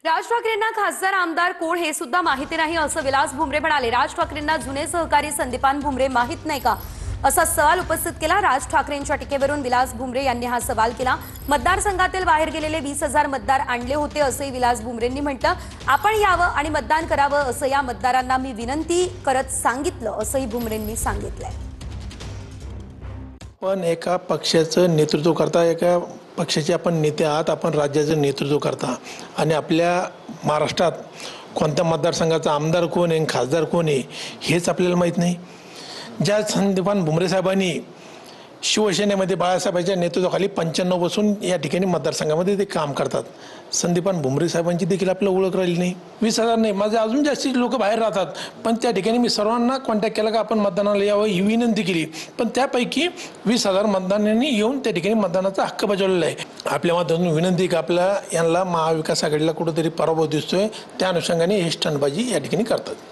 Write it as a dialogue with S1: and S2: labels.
S1: राज ठाकरेंना खासदार आमदार कोण हे सुद्धा माहिती नाही असं विलास भुमरे म्हणाले। राज ठाकरेंना जुने सहकारी संदीपान भुमरे माहित नाही का असा सवाल उपस्थित केला। राज ठाकरेंच्या टीकेवरून विलास भुमरे यांनी हा सवाल केला। मतदारसंघातील बाहेर गेलेले 20,000 मतदार आणले होते असे विलास भुमरेंनी म्हटलं। आपण यावं आणि मतदान करावं असं या मतदारांना मी विनंती करत सांगितलं असंही भुमरेंनी सांगितलंय।
S2: पण एका पक्षाचं नेतृत्व करता, एका पक्षाचे आपण नेते आहात, आपण राज्याचं नेतृत्व करता आणि आपल्या महाराष्ट्रात कोणत्या मतदारसंघाचा आमदार कोण आहे, खासदार कोण आहे हेच आपल्याला माहीत नाही। ज्या संदीपान भुमरे साहेबांनी शिवसेनेमध्ये बाळासाहेबांच्या नेतृत्वाखाली 95 पासून या ठिकाणी मतदारसंघामध्ये ते काम करतात, संदीपान भुमरे साहेबांची देखील आपल्याला ओळख राहिली नाही। 20,000 नाही, माझे अजून जास्ती लोक बाहेर राहतात, पण त्या ठिकाणी मी सर्वांना कॉन्टॅक्ट केला का आपण मतदानाला यावं ही विनंती केली, पण त्यापैकी 20,000 मतदारांनी येऊन त्या ठिकाणी मतदानाचा हक्क बजावलेला आहे। आपल्या माध्यमातून विनंती का आपल्या यांना महाविकास आघाडीला कुठेतरी पराभव दिसतोय, त्या अनुषंगाने हे स्टंटबाजी या ठिकाणी करतात।